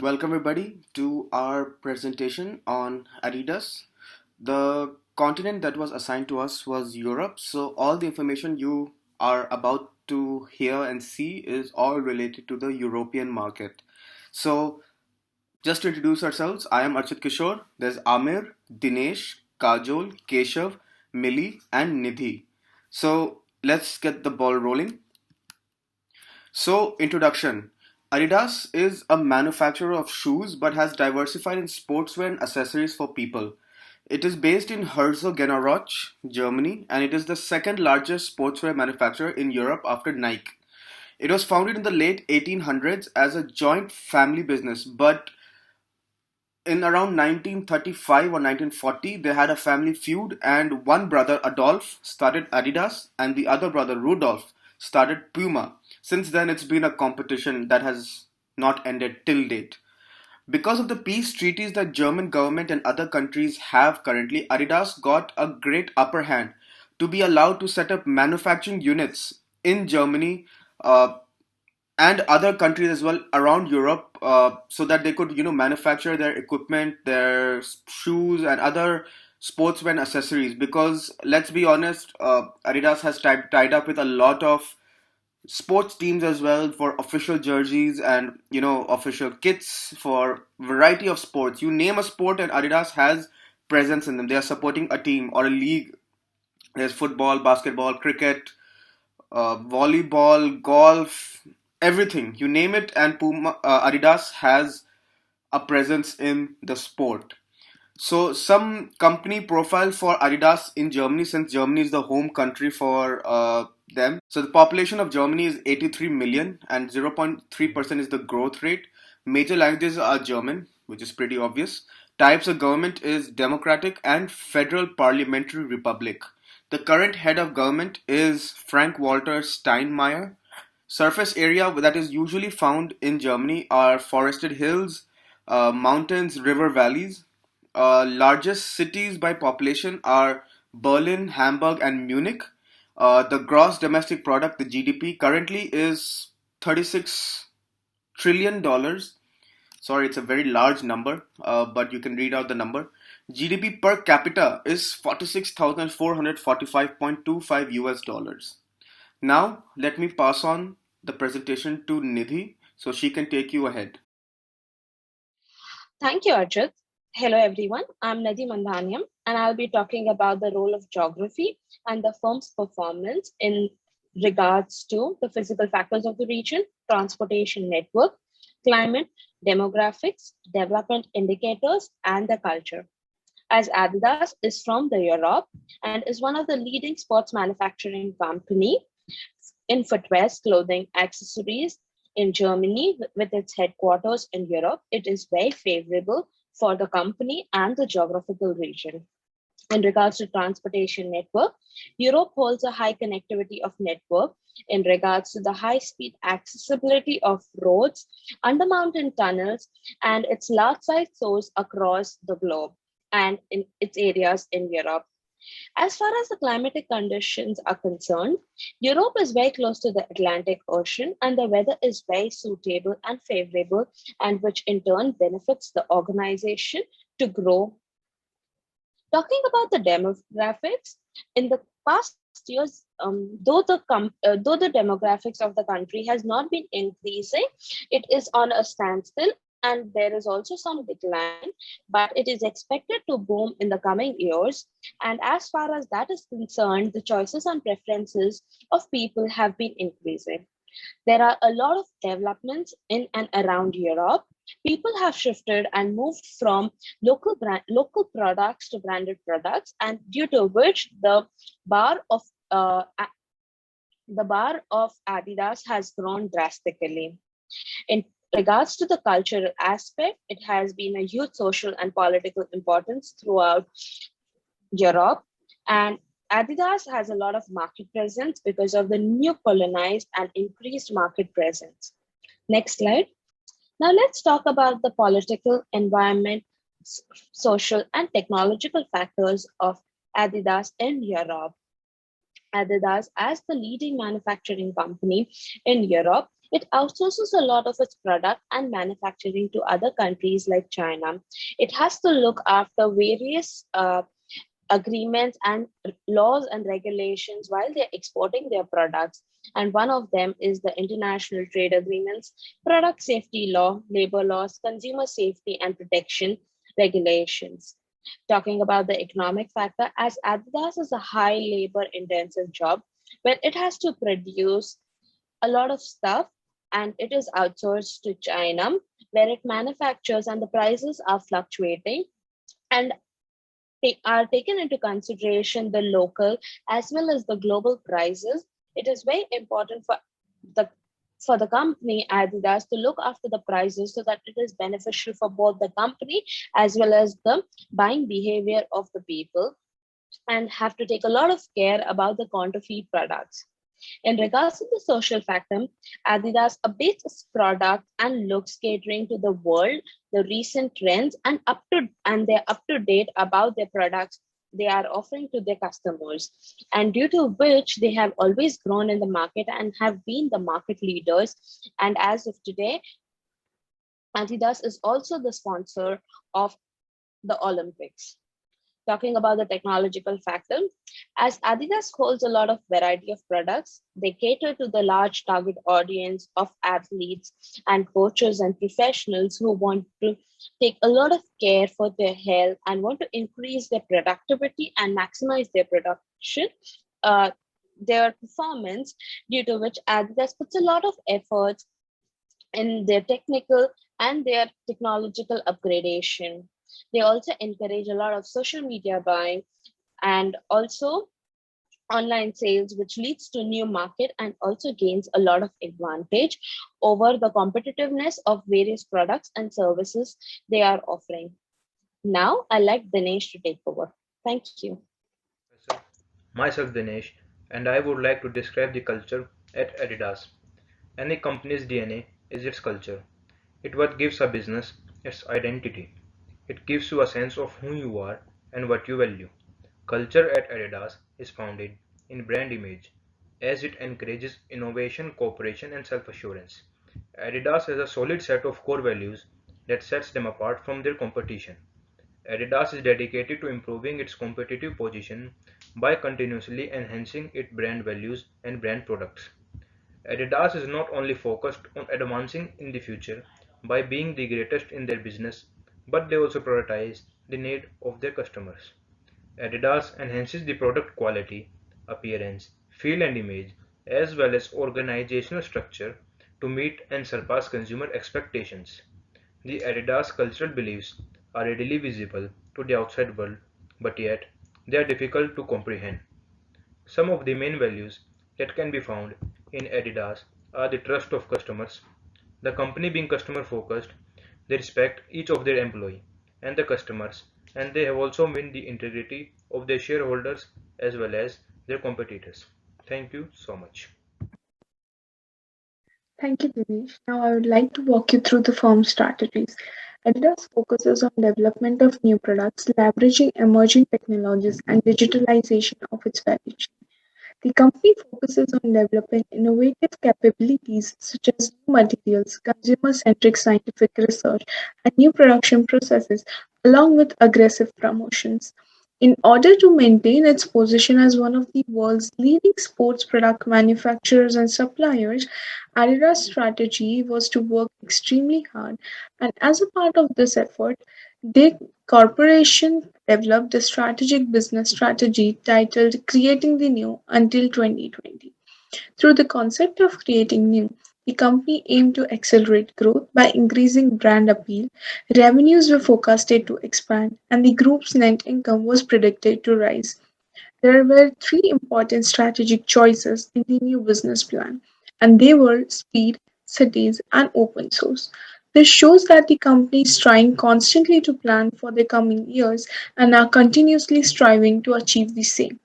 Welcome everybody to our presentation on Adidas. The continent that was assigned to us was Europe, so all the information you are about to hear and see is all related to the European market. So, just to introduce ourselves, I am Archit Kishore. There's Amir, Dinesh, Kajol, Keshav, Millie, and Nidhi. So, let's get the ball rolling. So, introduction. Adidas is a manufacturer of shoes but has diversified in sportswear and accessories for people. It is based in Herzogenaurach, Germany, and it is the second largest sportswear manufacturer in Europe after Nike. It was founded in the late 1800s as a joint family business, but in around 1935 or 1940, they had a family feud, and one brother, Adolf, started Adidas, and the other brother, Rudolf, started Puma. Since then, it's been a competition that has not ended till date. Because of the peace treaties that German government and other countries have currently, Adidas got a great upper hand to be allowed to set up manufacturing units in Germany, uh, and other countries as well around Europe, so that they could, manufacture their equipment, their shoes, and other sportswear and accessories. Because let's be honest, Adidas has tied up with a lot of sports teams as well for official jerseys and official kits for variety of sports. You name a sport, and Adidas has presence in them. They are supporting a team or a league. There's football, basketball, cricket, volleyball, golf, everything. You name it, and Adidas has a presence in the sport. So, some company profile for Adidas in Germany, since Germany is the home country for them. So, the population of Germany is 83 million, and 0.3% is the growth rate. Major languages are German, which is pretty obvious. Types of government is democratic and federal parliamentary republic. The current head of government is Frank Walter Steinmeier. Surface area that is usually found in Germany are forested hills, mountains, river valleys. Largest cities by population are Berlin, Hamburg, and Munich. The gross domestic product, the GDP, currently is $36 trillion. Sorry, it's a very large number, but you can read out the number. GDP per capita is 46,445.25 US dollars. Now, let me pass on the presentation to Nidhi so she can take you ahead. Thank you, Arjit. Hello, everyone. I'm Nadi Mandhaniam, and I'll be talking about the role of geography and the firm's performance in regards to the physical factors of the region, transportation network, climate, demographics, development indicators, and the culture. As Adidas is from the Europe and is one of the leading sports manufacturing company in footwear, clothing, accessories in Germany with its headquarters in Europe, it is very favorable for the company and the geographical region. In regards to transportation network, Europe holds a high connectivity of network in regards to the high speed accessibility of roads, under mountain tunnels, and its large size stores across the globe and in its areas in Europe. As far as the climatic conditions are concerned, Europe is very close to the Atlantic Ocean and the weather is very suitable and favorable, and which in turn benefits the organization to grow. Talking about the demographics, in the past years, though the demographics of the country has not been increasing, it is on a standstill and there is also some decline, but it is expected to boom in the coming years. And as far as that is concerned, the choices and preferences of people have been increasing. There are a lot of developments in and around Europe. People have shifted and moved from local products to branded products, and due to which bar of uh, a- the bar of Adidas has grown drastically. In regards to the cultural aspect, it has been a huge social and political importance throughout Europe, and Adidas has a lot of market presence because of the new colonized and increased market presence. Next slide. Now let's talk about the political environment, social and technological factors of Adidas in Europe. Adidas, as the leading manufacturing company in Europe, It outsources a lot of its product and manufacturing to other countries like China. It has to look after various agreements and laws and regulations while they're exporting their products. And one of them is the international trade agreements, product safety law, labor laws, consumer safety and protection regulations. Talking about the economic factor, as Adidas is a high labor intensive job where it has to produce a lot of stuff and it is outsourced to China where it manufactures and the prices are fluctuating and are taken into consideration the local as well as the global prices. It is very important the for the company Adidas to look after the prices so that it is beneficial for both the company as well as the buying behavior of the people, and have to take a lot of care about the counterfeit products. In regards to the social factor, Adidas updates its product and looks catering to the world, the recent trends, and they're up to date about their products they are offering to their customers, and due to which they have always grown in the market and have been the market leaders. And as of today, Adidas is also the sponsor of the Olympics. Talking about the technological factor, as Adidas holds a lot of variety of products, they cater to the large target audience of athletes and coaches and professionals who want to take a lot of care for their health and want to increase their productivity and maximize their production, uh, their performance, due to which Adidas puts a lot of efforts in their technical and their technological upgradation. They also encourage a lot of social media buying and also online sales, which leads to new market and also gains a lot of advantage over the competitiveness of various products and services they are offering. Now, I like Dinesh to take over. Thank you. Myself Dinesh, and I would like to describe the culture at Adidas. Any company's DNA is its culture. It what gives a business its identity. It gives you a sense of who you are and what you value. Culture at Adidas is founded in brand image as it encourages innovation, cooperation and self-assurance. Adidas has a solid set of core values that sets them apart from their competition. Adidas is dedicated to improving its competitive position by continuously enhancing its brand values and brand products. Adidas is not only focused on advancing in the future by being the greatest in their business, but they also prioritize the need of their customers. Adidas enhances the product quality, appearance, feel and image, as well as organizational structure to meet and surpass consumer expectations. The Adidas cultural beliefs are readily visible to the outside world, but yet they are difficult to comprehend. Some of the main values that can be found in Adidas are the trust of customers, the company being customer focused, they respect each of their employee and the customers, and they have also win the integrity of their shareholders as well as their competitors. Thank you so much. Thank you, Dinesh. Now I would like to walk you through the firm's strategies. Adidas focuses on development of new products, leveraging emerging technologies and digitalization of its value chain. The company focuses on developing innovative capabilities such as new materials, consumer centric scientific research, and new production processes, along with aggressive promotions. In order to maintain its position as one of the world's leading sports product manufacturers and suppliers, Adidas' strategy was to work extremely hard, and as a part of this effort, the corporation developed a strategic business strategy titled Creating the New until 2020. Through the concept of creating new, the company aimed to accelerate growth by increasing brand appeal. Revenues were forecasted to expand, and the group's net income was predicted to rise. There were three important strategic choices in the new business plan, and they were speed, cities, and open source. This shows that the company is trying constantly to plan for the coming years and are continuously striving to achieve the same.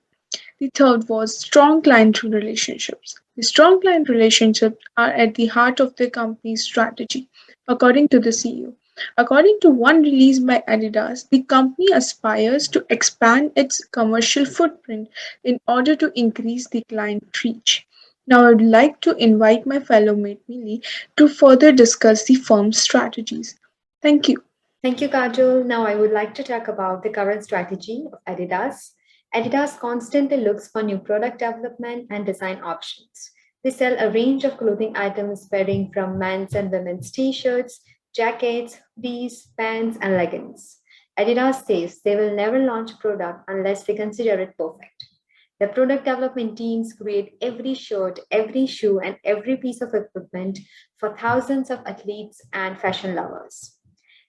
The third was strong client relationships. The strong client relationships are at the heart of the company's strategy, according to the CEO. According to one release by Adidas, the company aspires to expand its commercial footprint in order to increase the client reach. Now, I would like to invite my fellow mate Millie to further discuss the firm's strategies. Thank you. Thank you, Kajol. Now I would like to talk about the current strategy of Adidas. Adidas constantly looks for new product development and design options. They sell a range of clothing items varying from men's and women's t-shirts, jackets, hoodies, pants, and leggings. Adidas says they will never launch a product unless they consider it perfect. The product development teams create every shirt, every shoe, and every piece of equipment for thousands of athletes and fashion lovers.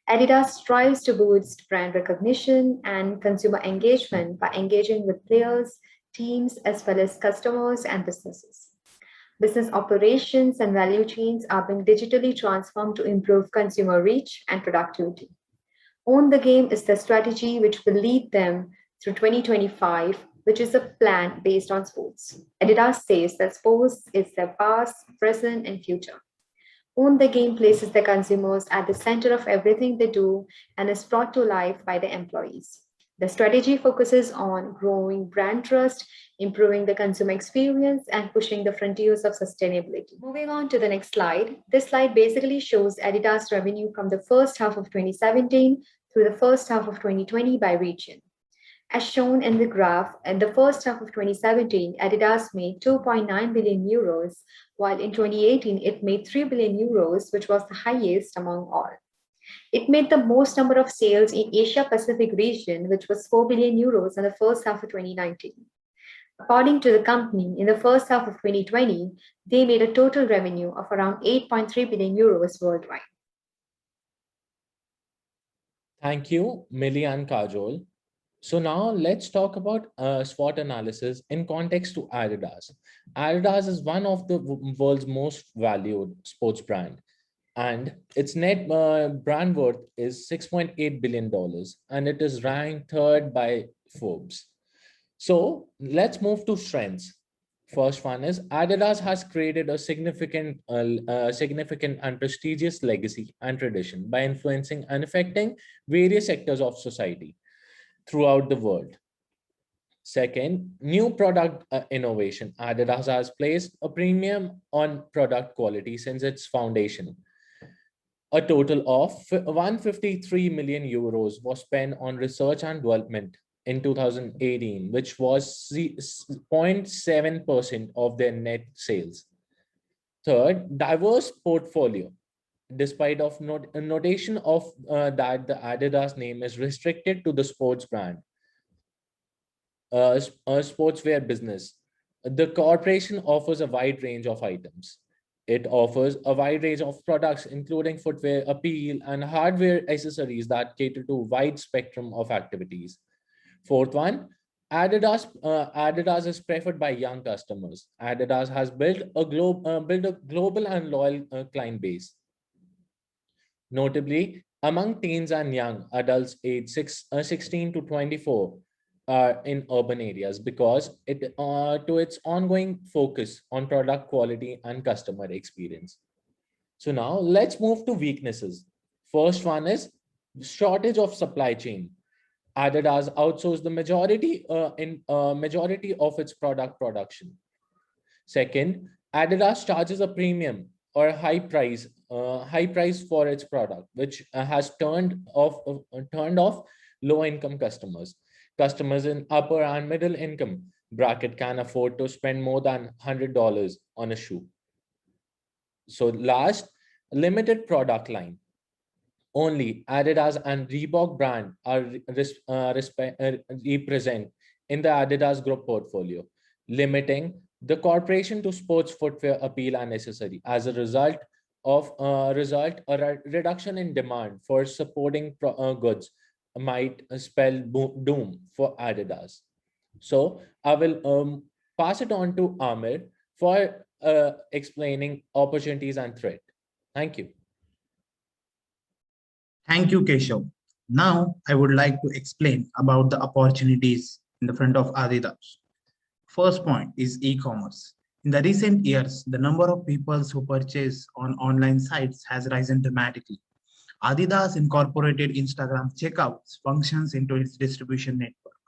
Adidas strives to boost brand recognition and consumer engagement by engaging with players, teams, as well as customers and businesses. Business operations and value chains are being digitally transformed to improve consumer reach and productivity. Own the Game is the strategy which will lead them through 2025, which is a plan based on sports. Adidas says that sports is their past, present, and future. Own the Game places the consumers at the center of everything they do and is brought to life by the employees. The strategy focuses on growing brand trust, improving the consumer experience, and pushing the frontiers of sustainability. Moving on to the next slide. This slide basically shows Adidas revenue from the first half of 2017 through the first half of 2020 by region. As shown in the graph, in the first half of 2017, Adidas made 2.9 billion euros, while in 2018 it made 3 billion euros, which was the highest among all. It made the most number of sales in Asia Pacific region, which was 4 billion euros in the first half of 2019. According to the company, in the first half of 2020, they made a total revenue of around 8.3 billion euros worldwide. Thank you, Millie and Kajol. So now let's talk about SWOT analysis in context to Adidas. Adidas is one of the world's most valued sports brand, and its net brand worth is $6.8 billion, and it is ranked third by Forbes. So let's move to strengths. First one is Adidas has created a significant and prestigious legacy and tradition by influencing and affecting various sectors of society throughout the world. Second, new product innovation. Adidas has placed a premium on product quality since its foundation. A total of 153 million euros was spent on research and development in 2018, which was 0.7% of their net sales. Third, diverse portfolio. Despite of notation of that the Adidas name is restricted to the sports brand, a sportswear business, the corporation offers a wide range of items. It offers a wide range of products, including footwear, appeal, and hardware accessories that cater to a wide spectrum of activities. Fourth one, Adidas is preferred by young customers. Adidas has built a global and loyal client base. Notably, among teens and young adults aged 16 to 24 are in urban areas because to its ongoing focus on product quality and customer experience. So now let's move to weaknesses. First one is shortage of supply chain. Adidas outsourced the majority of its product production. Second, Adidas charges a premium or high price for its product, which has turned off low-income customers. Customers in upper and middle income bracket can afford to spend more than $100 on a shoe. So last, limited product line. Only Adidas and Reebok brand are represent in the Adidas group portfolio, limiting the corporation to sports footwear appeal and accessory. As a result, a reduction in demand for supporting goods might spell doom for Adidas. So I will pass it on to Amir for explaining opportunities and threat. Thank you. Thank you, Keshav. Now, I would like to explain about the opportunities in the front of Adidas. First point is e-commerce. In the recent years, the number of people who purchase on online sites has risen dramatically. Adidas incorporated Instagram checkouts functions into its distribution network.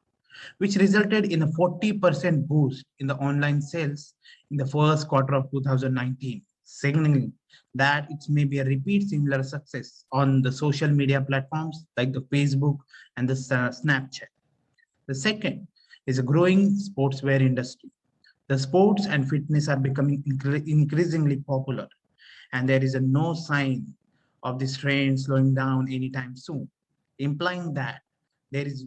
which resulted in a 40% boost in the online sales in the first quarter of 2019, signaling that it may be a repeat similar success on the social media platforms like the Facebook and the Snapchat. The second is a growing sportswear industry. The sports and fitness are becoming increasingly popular, and there is a no sign of this trend slowing down anytime soon, implying that there is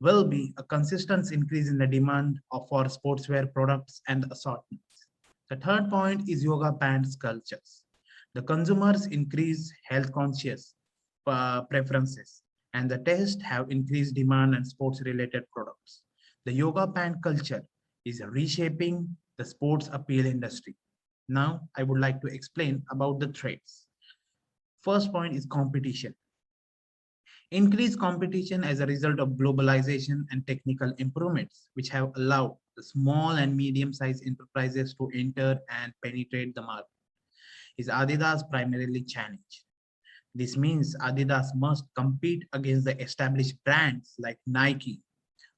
will be a consistent increase in the demand for sportswear products and assortments. The third point is yoga pants cultures. The consumers increase health conscious preferences, and the tests have increased demand on sports related products. The yoga pant culture is reshaping the sports appeal industry. Now, I would like to explain about the trends. First point is competition. Increased competition as a result of globalization and technical improvements, which have allowed the small and medium-sized enterprises to enter and penetrate the market, is Adidas primarily challenged. This means Adidas must compete against the established brands like Nike,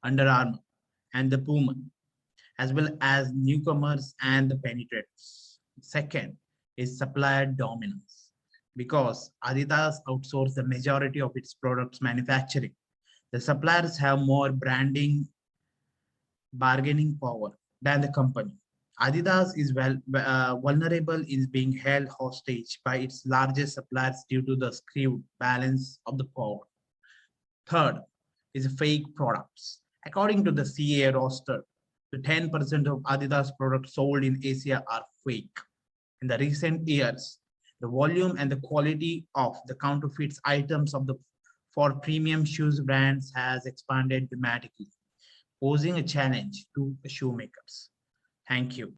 Under Armour, and the Puma, as well as newcomers and the penetrators. Second is supplier dominance. Because Adidas outsources the majority of its products manufacturing, the suppliers have more branding bargaining power than the company. Adidas is vulnerable in being held hostage by its largest suppliers due to the skewed balance of the power. Third is fake products. According to the CA roster, the 10% of Adidas products sold in Asia are fake. In the recent years, the volume and the quality of the counterfeit items of the for premium shoes brands has expanded dramatically, posing a challenge to the shoemakers. Thank you.